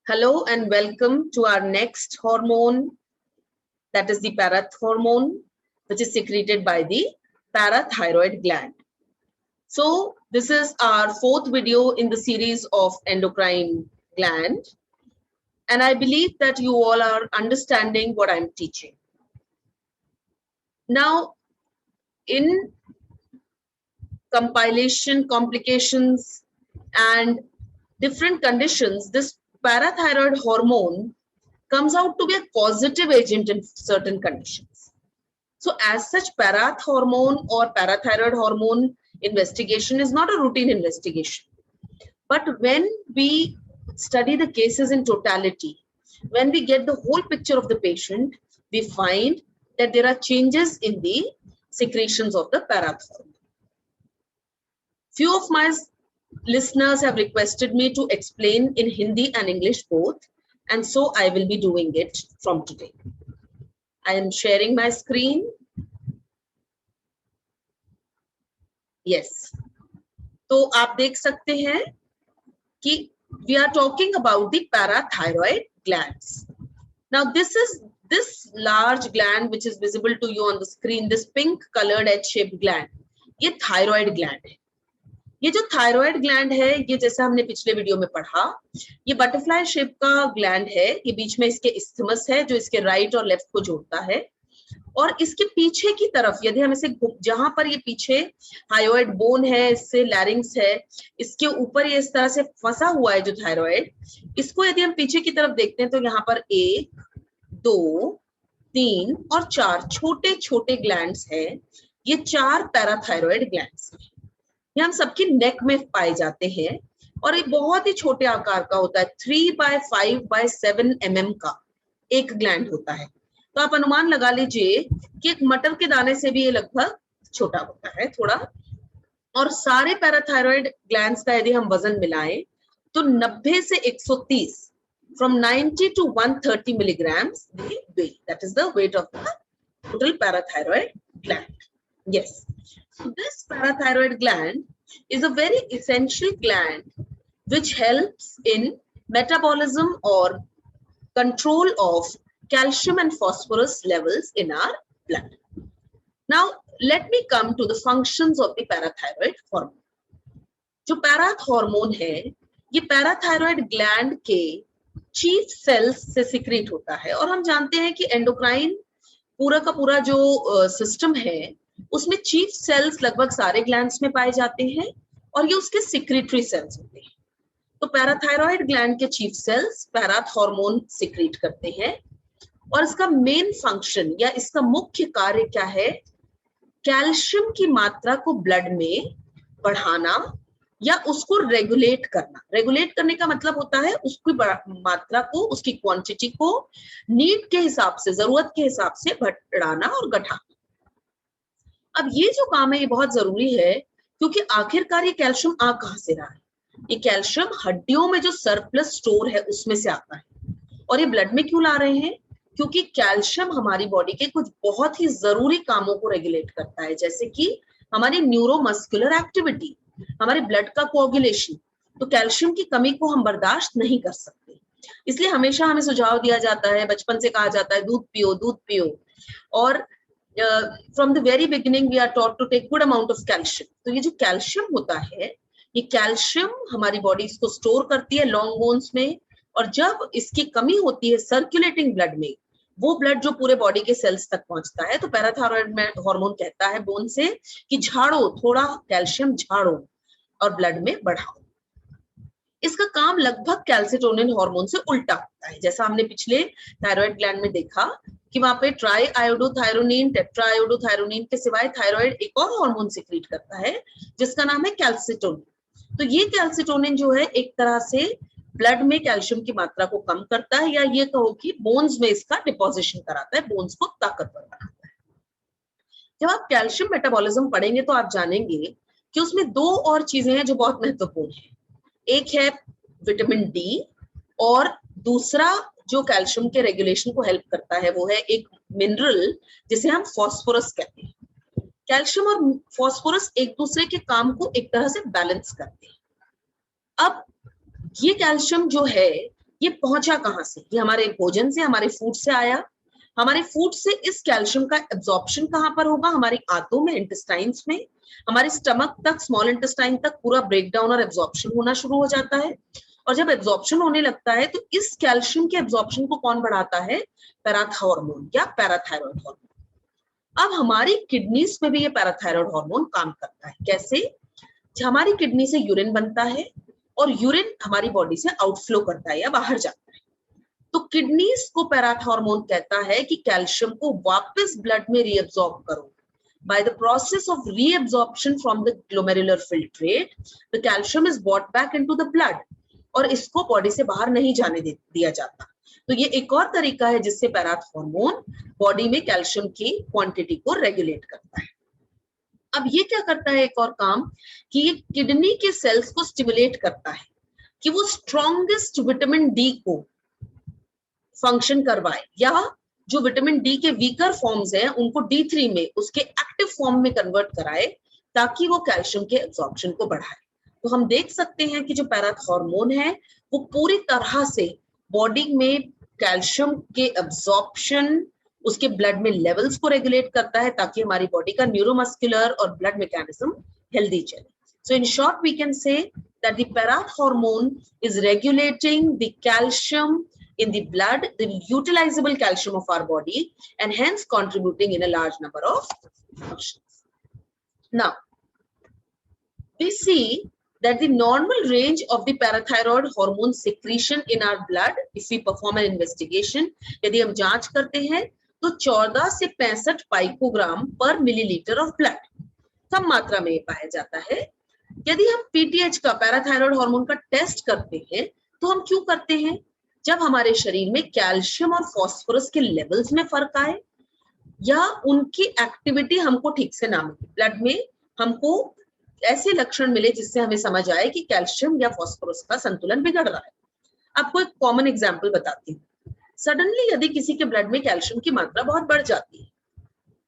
Hello and welcome to our next hormone, that is the parathormone, which is secreted by the parathyroid gland. So this is our fourth video in the series of endocrine gland, and I believe that you all are understanding what I'm teaching. Now, in compilation, complications, and different conditions, this parathyroid hormone comes out to be a causative agent in certain conditions. So as such, parath hormone or parathyroid hormone investigation is not a routine investigation. But when we study the cases in totality, when we get the whole picture of the patient, we find that there are changes in the secretions of the parath hormone. Few of my listeners have requested me to explain in Hindi and English both, and so I will be doing it from today. I am sharing my screen. Yes. तो आप देख सकते हैं कि we are talking about the parathyroid glands. Now this large gland which is visible to you on the screen, this pink colored H-shaped gland, ये thyroid gland है. ये जो थायराइड ग्लैंड है, ये जैसा हमने पिछले वीडियो में पढ़ा, ये बटरफ्लाई शेप का ग्लैंड है. ये बीच में इसके इस्थमस है जो इसके राइट और लेफ्ट को जोड़ता है, और इसके पीछे की तरफ यदि हम इसे, जहां पर ये पीछे हायोइड बोन है, इससे लैरिंग्स है, इसके ऊपर ये इस तरह से फंसा हुआ है जो थायराइड, इसको यदि हम पीछे की तरफ देखते हैं तो यहाँ पर 1, 2, 3 और 4 छोटे छोटे ग्लैंड्स हैं. ये 4 पैराथायरॉइड ग्लैंड्स हैं. ये हम सबकी नेक में पाए जाते हैं और ये बहुत ही छोटे आकार का होता है. 3 by 5 by 7 mm का एक ग्लैंड होता है. तो आप अनुमान लगा लीजिए कि एक मटर के दाने से भी ये लगभग छोटा होता है थोड़ा. और सारे पैराथायरॉइड ग्लैंड्स का यदि हम वजन मिलाएं तो 90 से 130, from 90 to 130 milligrams the weight, that is the weight of the total parathyroid gland. Yes. So this parathyroid gland is a very essential gland which helps in metabolism or control of calcium and phosphorus levels in our blood. Now let me come to the functions of the parathyroid hormone. जो पैराथ hormone है, ये parathyroid gland के chief sales से secrete होता है. और हम जानते हैं कि एंडोक्राइन पूरा का पूरा जो सिस्टम है उसमें चीफ सेल्स लगभग सारे ग्लैंड्स में पाए जाते हैं और ये उसके सिक्रीटरी सेल्स होते हैं. तो पैराथायरॉइड ग्लैंड के chief cells parathormone secrete करते हैं और इसका मेन फंक्शन या इसका मुख्य कार्य क्या है? कैल्शियम की मात्रा को ब्लड में बढ़ाना या उसको रेगुलेट करना. रेगुलेट करने का मतलब होता है उसकी मात्रा को, उसकी क्वांटिटी को नीड के हिसाब से, जरूरत के हिसाब से बढ़ाना और घटाना. अब ये जो काम है ये बहुत जरूरी है क्योंकि आखिरकार ये कैल्शियम आ कहां से रहा है? ये कैल्शियम हड्डियों में जो सरप्लस स्टोर है उसमें से आता है. और ये ब्लड में क्यों ला रहे हैं? क्योंकि कैल्शियम हमारी बॉडी के कुछ बहुत ही जरूरी कामों को रेगुलेट करता है, जैसे कि हमारी न्यूरोमस्कुलर एक्टिविटी, हमारे ब्लड का कोआगुलेशन. तो कैल्शियम की कमी को हम बर्दाश्त नहीं कर सकते, इसलिए हमेशा हमें सुझाव दिया जाता है, बचपन से कहा जाता है दूध पियो, दूध पियो. और from the very beginning we are taught to take good amount of calcium. तो ये जो कैल्शियम होता है, ये कैल्शियम हमारी बॉडी इसको स्टोर करती है लॉन्ग बोन्स में, और जब इसकी कमी होती है सर्कुलेटिंग ब्लड में, वो ब्लड जो पूरे बॉडी के सेल्स तक पहुंचता है, तो पैराथायरॉइड हार्मोन कहता है बोन से कि झाड़ो, थोड़ा कैल्शियम झाड़ो और ब्लड में बढ़ाओ. इसका काम लगभग कैल्सिटोनिन हार्मोन से उल्टा होता है. जैसा हमने पिछले थायराइड ग्लैंड में देखा कि वहां पे ट्राई आयोडोथायरोनिन, टेट्रा आयोडोथायरोनिन के सिवाय थायराइड एक और हार्मोन सिक्रीट करता है जिसका नाम है कैल्सिटोनिन. तो ये कैल्सिटोनिन जो है एक तरह से ब्लड में कैल्शियम की मात्रा को कम करता है, या ये कहो कि बोन्स में इसका डिपोजिशन कराता है, बोन्स को ताकतवर बनाता है. जब आप कैल्शियम मेटाबॉलिज्म पढ़ेंगे तो आप जानेंगे कि उसमें 2 और चीजें हैं जो बहुत महत्वपूर्ण है. एक है विटामिन डी और दूसरा जो कैल्शियम के रेगुलेशन को हेल्प करता है वो है एक मिनरल जिसे हम फास्फोरस कहते हैं. कैल्शियम और फास्फोरस एक दूसरे के काम को एक तरह से बैलेंस करते हैं. अब ये कैल्शियम जो है ये पहुंचा कहां से? ये हमारे भोजन से, हमारे फूड से आया। हमारे फूड से इस कैल्शियम का एब्जॉर्प्शन कहां पर होगा? हमारी आंतों में, इंटेस्टाइन्स में, हमारे स्टमक तक, स्मॉल इंटेस्टाइन तक पूरा ब्रेकडाउन और एब्जॉर्प्शन होना शुरू हो जाता है। और जब एब्जॉर्प्शन होने लगता है तो इस कैल्शियम के एब्जॉर्प्शन को कौन बढ़ाता है? पैराथॉर्मोन या पैराथायरॉयड हार्मोन। अब हमारी किडनीज में भी ये पैराथायरॉयड हार्मोन काम करता है। कैसे? हमारी किडनी से यूरिन बनता है और यूरिन हमारी बॉडी से आउटफ्लो करता है या बाहर जाता है। तो किडनीज को पैराथॉर्मोन कहता है कि कैल्शियम को वापस ब्लड में रीअब्सॉर्ब करो। By the process of reabsorption from the glomerular filtrate, the calcium is brought back into the blood और इसको बॉडी से बाहर नहीं जाने दिया जाता। तो ये एक और तरीका है जिससे पैराथॉर्मोन बॉडी में कैल्शियम की क्वांटिटी को रेगुलेट करता है। अब ये क्या करता है एक और काम कि ये किडनी के सेल्स को स्टिमुलेट करता है कि वो स्ट्रॉन्गेस्ट विटामिन डी को फंक्शन करवाए, या जो विटामिन डी के वीकर फॉर्म्स हैं उनको D3 में, उसके एक्टिव फॉर्म में कन्वर्ट कराए ताकि वो कैल्शियम के एब्जॉर्प्शन को बढ़ाए। तो हम देख सकते हैं कि जो पैराथॉर्मोन है वो पूरी तरह से बॉडी में कैल्शियम के एब्जॉर्प्शन, उसके ब्लड में लेवल्स को रेगुलेट करता है ताकि हमारी बॉडी का न्यूरोमस्कुलर और ब्लड मैकेनिज्म हेल्दी चले। So in short we can say that the parathormone is regulating the calcium in the blood, the utilizable calcium of our body, and hence contributing in a large number of functions. Now, we see that the normal range of the parathyroid hormone secretion in our blood, if we perform an investigation, यदि हम जांच करते हैं तो 14 से 65 पाइकोग्राम पर millilitre of blood कम मात्रा में पाया जाता है। यदि हम पीटीएच का, पैराथायरॉयड हार्मोन का टेस्ट करते हैं तो हम क्यों करते हैं? जब हमारे शरीर में कैल्शियम और फास्फोरस के लेवल्स में फर्क आए या उनकी एक्टिविटी हमको ठीक से ना मिले, ब्लड में हमको ऐसे लक्षण मिले जिससे हमें समझ आए कि कैल्शियम या फास्फोरस का संतुलन बिगड़ रहा है। आपको एक कॉमन एग्जांपल बताती हूँ। सडनली यदि किसी के ब्लड में कैल्शियम की मात्रा बहुत बढ़ जाती है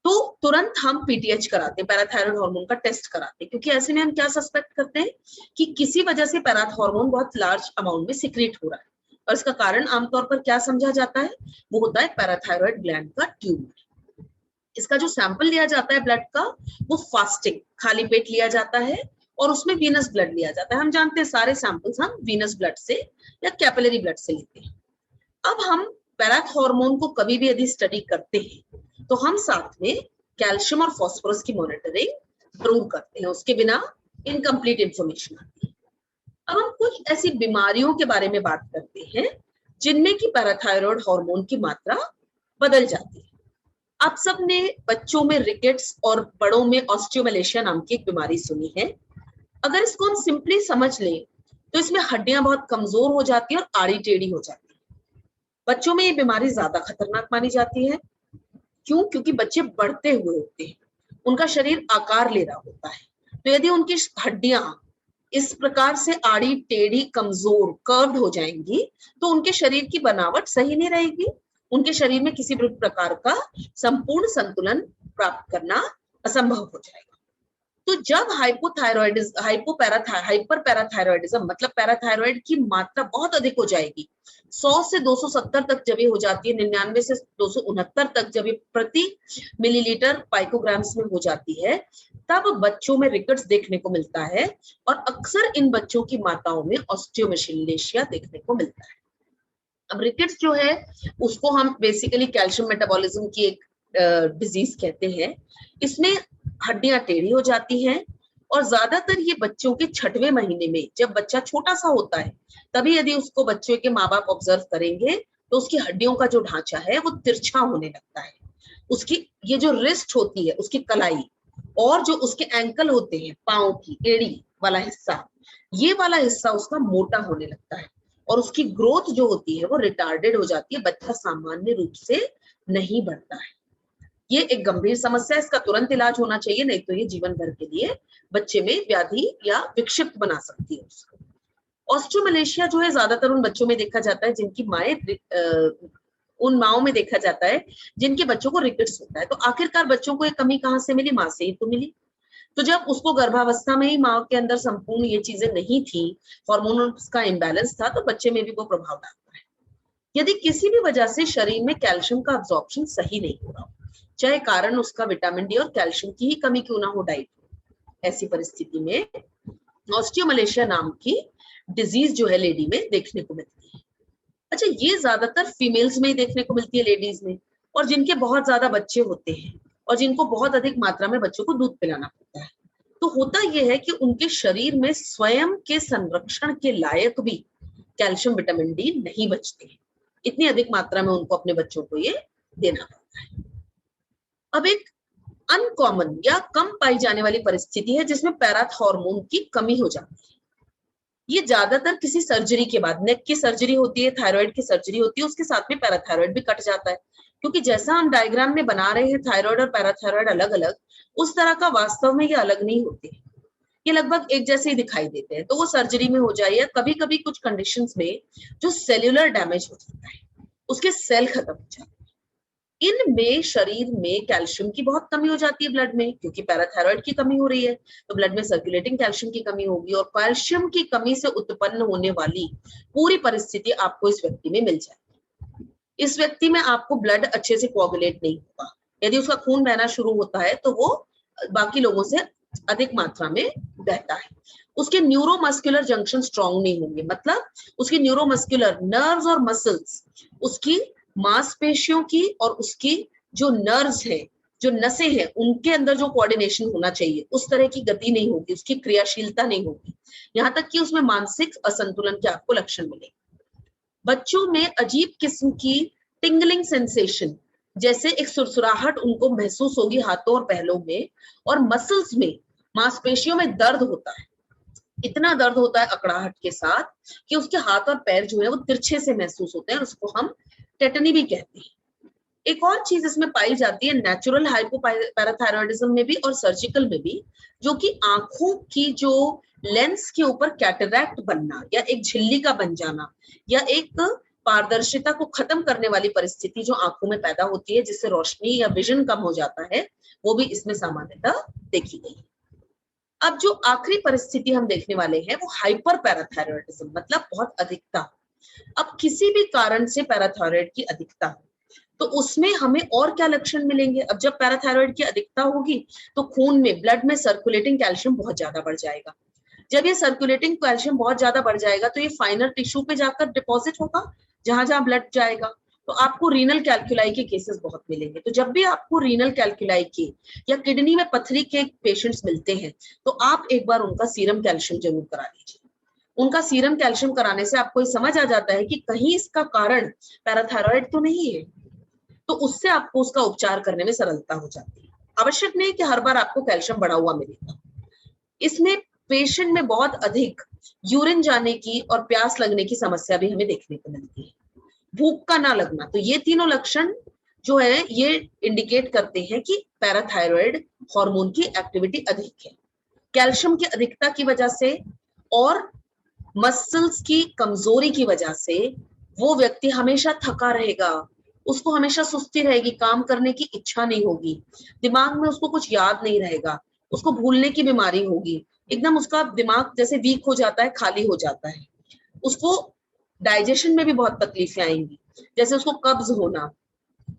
तो तुरंत हम पीटीएच कराते हैं, पैराथायरॉयड हार्मोन का टेस्ट कराते हैं, क्योंकि ऐसे में हम क्या सस्पेक्ट करते हैं कि किसी वजह से पैराथॉर्मोन बहुत लार्ज अमाउंट में सिक्रेट हो रहा है। और इसका कारण आमतौर पर क्या समझा जाता है? वो होता है पैराथायरॉयड ग्लैंड का ट्यूमर। इसका जो सैंपल लिया जाता है ब्लड का, वो फास्टिंग, खाली पेट लिया जाता है और उसमें वीनस ब्लड लिया जाता है। हम जानते हैं सारे सैंपल्स हम वीनस ब्लड से या कैपिलरी ब्लड से लेते हैं। अब हम पैराथॉर्मोन को कभी भी यदि स्टडी करते हैं तो हम साथ में कैल्शियम और फास्फोरस की मॉनिटरिंग जरूर करते हैं, उसके बिना इनकम्प्लीट इंफॉर्मेशन आती है। अब हम कुछ ऐसी बीमारियों के बारे में बात करते हैं जिनमें की पैराथायरॉयड हार्मोन की मात्रा बदल जाती है। आप सब ने बच्चों में रिकेट्स और बड़ों में ऑस्टियोमलेशिया नाम की एक बीमारी सुनी है। अगर इसको हम सिंपली समझ लें तो इसमें हड्डियां बहुत कमजोर हो जाती है और आड़ी टेढ़ी हो जाती है। बच्चों में ये बीमारी ज्यादा खतरनाक मानी जाती है। क्यों? क्योंकि बच्चे बढ़ते हुए होते हैं, उनका शरीर आकार ले रहा होता है। तो यदि उनकी हड्डियां इस प्रकार से आड़ी टेढ़ी कमजोर कर्व्ड हो जाएंगी तो उनके शरीर की बनावट सही नहीं रहेगी, उनके शरीर में किसी भी प्रकार का संपूर्ण संतुलन प्राप्त करना असंभव हो जाएगा। तो जब हाइपर पैराथायरॉयडिज्म मतलब पैराथायरॉयड की मात्रा बहुत अधिक हो जाएगी, 100 से 270 तक जब ये हो जाती है, 99 से 269 तक जब ये प्रति मिलीलीटर पाइकोग्राम्स में हो जाती है, तब बच्चों में रिकेट्स देखने को मिलता है और अक्सर इन बच्चों की माताओं में ऑस्टियोमलेशिया देखने को मिलता है। अब रिकेट्स जो है उसको हम बेसिकली कैल्शियम मेटाबॉलिज्म की एक डिजीज कहते हैं। इसमें हड्डियां टेढ़ी हो जाती हैं और ज्यादातर ये बच्चों के 6वें महीने में, जब बच्चा छोटा सा होता है, तभी यदि उसको बच्चे के माँ बाप ऑब्जर्व करेंगे तो उसकी हड्डियों का जो ढांचा है वो तिरछा होने लगता है। उसकी ये जो रिस्ट होती है, उसकी कलाई और जो उसके एंकल होते हैं, पांव की एड़ी वाला हिस्सा, ये वाला हिस्सा उसका मोटा होने लगता है और उसकी ग्रोथ जो होती है वो रिटार्डेड हो जाती है। बच्चा सामान्य रूप से नहीं बढ़ता है। ये एक गंभीर समस्या है, इसका तुरंत इलाज होना चाहिए, नहीं तो ये जीवन भर के लिए बच्चे में व्याधि या विक्षिप्त बना सकती है उसको। ऑस्टियोमलेशिया जो है ज्यादातर उन बच्चों में देखा जाता है जिनकी उन माओं में देखा जाता है जिनके बच्चों को रिकेट्स होता है। तो आखिरकार बच्चों को ये कमी कहाँ से मिली? माँ से ही तो मिली। तो जब उसको गर्भावस्था में ही माँ के अंदर संपूर्ण ये चीजें नहीं थी, हार्मोन्स का इम्बैलेंस था, तो बच्चे में भी वो प्रभाव डालता है। यदि किसी भी वजह से शरीर में कैल्शियम का अब्जॉर्प्शन सही नहीं हो रहा, चाहे कारण उसका विटामिन डी और कैल्शियम की ही कमी क्यों ना हो डाइट, ऐसी परिस्थिति में ऑस्टियोमलेशिया नाम की डिजीज जो है लेडी में देखने को मिलती है। अच्छा, ये ज्यादातर फीमेल्स में ही देखने को मिलती है, लेडीज में, और जिनके बहुत ज्यादा बच्चे होते हैं और जिनको बहुत अधिक मात्रा में बच्चों को दूध पिलाना पड़ता है। तो होता यह है कि उनके शरीर में स्वयं के संरक्षण के लायक भी कैल्शियम विटामिन डी नहीं बचते हैं, इतनी अधिक मात्रा में उनको अपने बच्चों को ये देना पड़ता है। अब एक अनकॉमन या कम पाई जाने वाली परिस्थिति है जिसमें पैराथॉर्मोन की कमी हो जाती है। ये ज्यादातर किसी सर्जरी के बाद, नेक की सर्जरी होती है, थायराइड की सर्जरी होती है, उसके साथ में पैराथायराइड भी कट जाता है, क्योंकि जैसा हम डायग्राम में बना रहे हैं थायराइड और पैराथायराइड अलग अलग, उस तरह का वास्तव में ये अलग नहीं होते, ये लगभग एक जैसे ही दिखाई देते हैं। तो वो सर्जरी में हो जाए या कभी कभी कुछ कंडीशंस में जो सेल्यूलर डैमेज हो जाता है, उसके सेल खत्म हो जाते हैं, इनमें शरीर में कैल्शियम की बहुत कमी हो जाती है ब्लड में, क्योंकि पैराथायराइड की कमी हो रही है तो ब्लड में सर्कुलेटिंग कैल्शियम की कमी होगी, और कैल्शियम की कमी से उत्पन्न होने वाली पूरी परिस्थिति आपको इस व्यक्ति में मिल जाएगी। इस व्यक्ति में आपको ब्लड अच्छे से कोआगुलेट नहीं होगा, यदि उसका खून बहना शुरू होता है तो वो बाकी लोगों से अधिक मात्रा में बहता है। उसके न्यूरोमस्कुलर जंक्शन स्ट्रॉन्ग नहीं होंगे, मतलब उसकी न्यूरोमस्कुलर नर्व्स और मसल्स, उसकी मांसपेशियों की और उसकी जो नर्व्स है, जो नसें हैं, उनके अंदर जो कोऑर्डिनेशन होना चाहिए उस तरह की गति नहीं होगी, उसकी क्रियाशीलता नहीं होगी, यहाँ तक कि उसमें मानसिक असंतुलन के आपको लक्षण मिलेंगे। बच्चों में अजीब किस्म की टिंगलिंग सेंसेशन, जैसे एक सुरसुराहट उनको महसूस होगी हाथों और पहलों में, और मसल्स में, मांसपेशियों में दर्द होता है, इतना दर्द होता है अकड़ाहट के साथ कि उसके हाथ और पैर जो है वो तिरछे से महसूस होते हैं, और उसको हम टेटनी भी कहते हैं। एक और चीज इसमें पाई जाती है नेचुरल हाइपोपैराथायरॉयडिज्म में भी और सर्जिकल में भी, जो कि आंखों की जो लेंस के ऊपर कैटरैक्ट बनना या एक झिल्ली का बन जाना या एक पारदर्शिता को खत्म करने वाली परिस्थिति जो आंखों में पैदा होती है, जिससे रोशनी या विजन कम हो जाता है, वो भी इसमें सामान्यतः देखी गई। अब जो आखिरी परिस्थिति हम देखने वाले हैं वो हाइपर पैराथायरॉयडिज्म, मतलब बहुत अधिकता। अब किसी भी कारण से पैराथायरॉयड की अधिकता हो तो उसमें हमें और क्या लक्षण मिलेंगे। अब जब पैराथायरॉयड की अधिकता होगी तो खून में, ब्लड में सर्कुलेटिंग कैल्शियम बहुत ज्यादा बढ़ जाएगा। जब ये सर्कुलेटिंग कैल्शियम बहुत ज्यादा बढ़ जाएगा तो ये फाइनल टिश्यू पे जाकर डिपॉजिट होगा, जहां जहां ब्लड जाएगा, तो आपको रीनल कैल्कुलाई के केसेस बहुत मिलेंगे। तो जब भी आपको रीनल कैल्कुलाई के या किडनी में पथरी के पेशेंट्स मिलते हैं तो आप एक बार उनका सीरम कैल्शियम जरूर करा लीजिए। उनका सीरम कैल्शियम कराने से आपको समझ आ जाता है कि कहीं इसका कारण पैराथायरॉयड तो नहीं है, तो उससे आपको उसका उपचार करने में सरलता हो जाती है। आवश्यक नहीं कि हर बार आपको कैल्शियम बढ़ा हुआ मिलेगा। इसमें पेशेंट में बहुत अधिक यूरिन जाने की और प्यास लगने की समस्या भी हमें देखने को मिलती है, भूख का ना लगना। तो ये तीनों लक्षण जो है ये इंडिकेट करते हैं कि पैराथायरॉयड हार्मोन की एक्टिविटी अधिक है। कैल्शियम की अधिकता की वजह से और मसल्स की कमजोरी की वजह से वो व्यक्ति हमेशा थका रहेगा, उसको हमेशा सुस्ती रहेगी, काम करने की इच्छा नहीं होगी, दिमाग में उसको कुछ याद नहीं रहेगा, उसको भूलने की बीमारी होगी, एकदम उसका दिमाग जैसे वीक हो जाता है, खाली हो जाता है। उसको डाइजेशन में भी बहुत तकलीफें आएंगी, जैसे उसको कब्ज होना,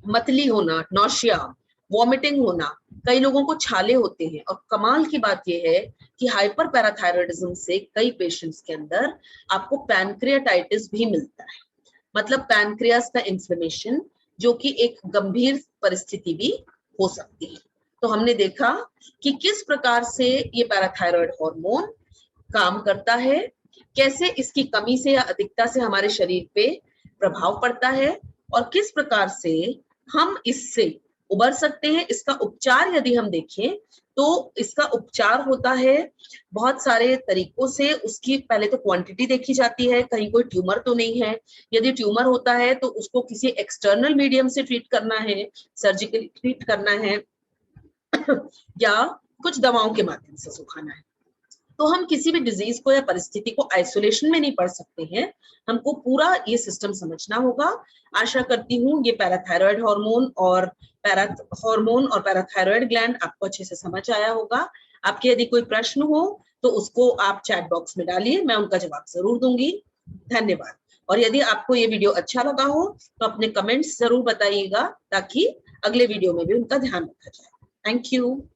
मतली होना, नौशिया, वॉमिटिंग होना, कई लोगों को छाले होते हैं। और कमाल की बात यह है कि हाइपर पैराथायरॉयडिज्म से कई पेशेंट्स के अंदर आपको पैनक्रियाटाइटिस भी मिलता है, मतलब पैनक्रियास का इन्फ्लेमेशन, जो कि एक गंभीर परिस्थिति भी हो सकती है। तो हमने देखा कि किस प्रकार से ये पैराथायरॉयड हार्मोन काम करता है, कैसे इसकी कमी से या अधिकता से हमारे शरीर पे प्रभाव पड़ता है, और किस प्रकार से हम इससे उबर सकते हैं। इसका उपचार यदि हम देखें तो इसका उपचार होता है बहुत सारे तरीकों से। उसकी पहले तो क्वांटिटी देखी जाती है, कहीं कोई ट्यूमर तो नहीं है। यदि ट्यूमर होता है तो उसको किसी एक्सटर्नल मीडियम से ट्रीट करना है, सर्जिकली ट्रीट करना है या कुछ दवाओं के माध्यम से सुखाना है। तो हम किसी भी डिजीज को या परिस्थिति को आइसोलेशन में नहीं पढ़ सकते हैं, हमको पूरा ये सिस्टम समझना होगा। आशा करती हूँ ये पैराथायरॉयड हार्मोन और पैराथायरॉयड ग्लैंड आपको अच्छे से समझ आया होगा। आपके यदि कोई प्रश्न हो तो उसको आप चैट बॉक्स में डालिए, मैं उनका जवाब जरूर दूंगी। धन्यवाद। और यदि आपको ये वीडियो अच्छा लगा हो तो अपने कमेंट्स जरूर बताइएगा ताकि अगले वीडियो में भी उनका ध्यान रखा जाए। Thank you.